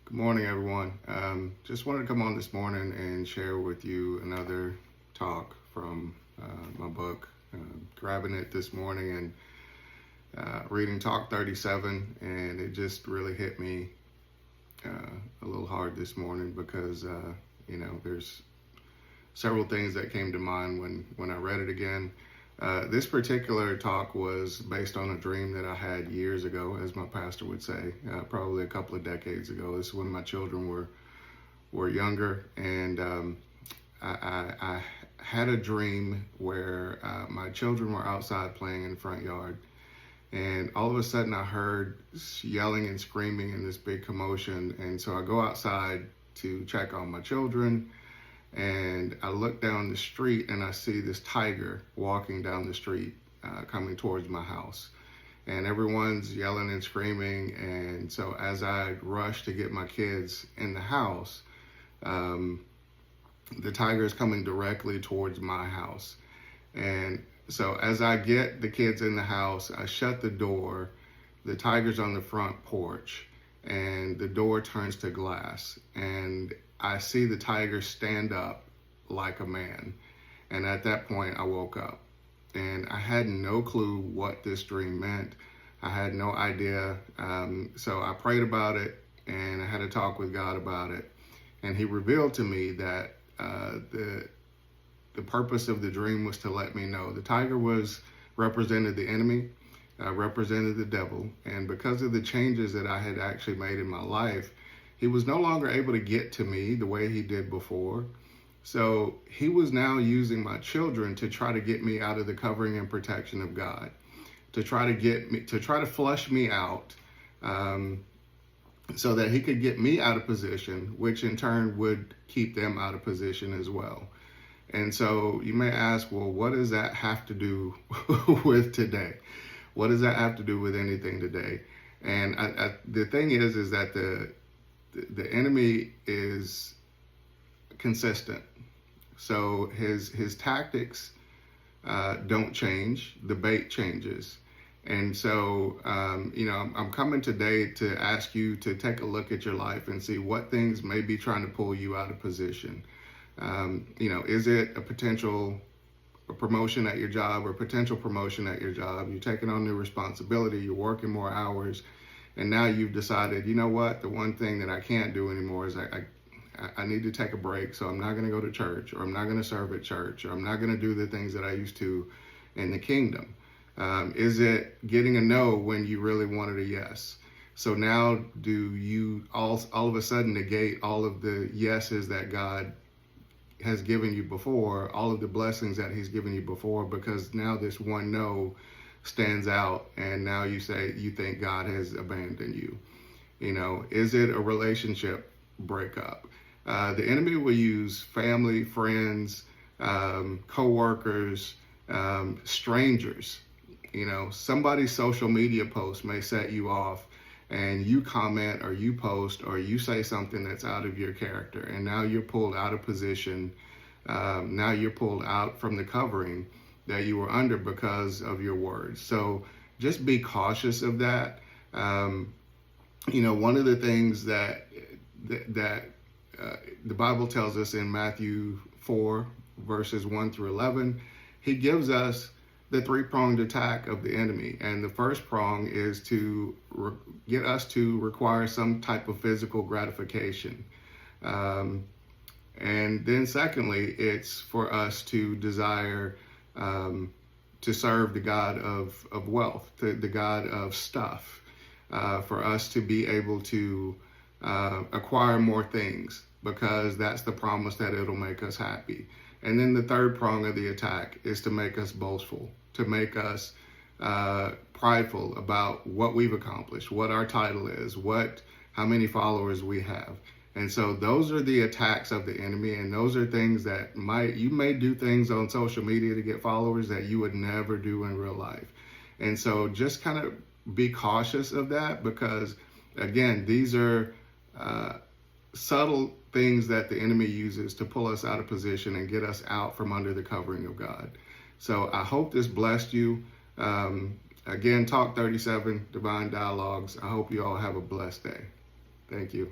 Good morning, everyone. Just wanted to come on this morning and share with you another talk from my book. Grabbing it this morning and reading Talk 37, and it just really hit me a little hard this morning because there's several things that came to mind when I read it again. This particular talk was based on a dream that I had years ago, as my pastor would say, probably a couple of decades ago. This is when my children were younger, and I had a dream where my children were outside playing in the front yard, and all of a sudden I heard yelling and screaming and this big commotion, and so I go outside to check on my children. And I look down the street and I see this tiger walking down the street, coming towards my house. And everyone's yelling and screaming. And so as I rush to get my kids in the house, the tiger is coming directly towards my house. And so as I get the kids in the house, I shut the door. The tiger's on the front porch and the door turns to glass. And I see the tiger stand up like a man. And at that point, I woke up. And I had no clue what this dream meant. I had no idea. So I prayed about it, and I had a talk with God about it. And he revealed to me that the purpose of the dream was to let me know the tiger represented the enemy, represented the devil. And because of the changes that I had actually made in my life, he was no longer able to get to me the way he did before. So he was now using my children to try to get me out of the covering and protection of God, to try to flush me out, so that he could get me out of position, which in turn would keep them out of position as well. And so you may ask, well, what does that have to do with today? What does that have to do with anything today? And the thing is that the enemy is consistent. So his tactics don't change. The bait changes. And so, I'm coming today to ask you to take a look at your life and see what things may be trying to pull you out of position. Is it a potential promotion at your job or potential promotion at your job? You're taking on new responsibility. You're working more hours. And now you've decided, you know what, the one thing that I can't do anymore is I need to take a break. So I'm not going to go to church, or I'm not going to serve at church, or I'm not going to do the things that I used to in the kingdom. Is it getting a no when you really wanted a yes? So now do you all of a sudden negate all of the yeses that God has given you before, all of the blessings that he's given you before, because now this one no stands out, and now you think God has abandoned you? Is it a relationship breakup? The enemy will use family, friends, co-workers, strangers. Somebody's social media post may set you off, and you comment or you post or you say something that's out of your character, and now you're pulled out of position. Now you're pulled out from the covering that you were under because of your words. So just be cautious of that. One of the things that the Bible tells us in Matthew 4, verses 1 through 11, he gives us the three-pronged attack of the enemy. And the first prong is to get us to require some type of physical gratification. And then secondly, it's for us to desire to serve the God of wealth, the God of stuff, for us to be able to acquire more things, because that's the promise that it'll make us happy. And then the third prong of the attack is to make us boastful, to make us prideful about what we've accomplished, what our title is, how many followers we have. And so those are the attacks of the enemy, and those are things that you may do things on social media to get followers that you would never do in real life. And so just kind of be cautious of that, because again, these are subtle things that the enemy uses to pull us out of position and get us out from under the covering of God. So I hope this blessed you. Again, Talk 37, Divine Dialogues. I hope you all have a blessed day. Thank you.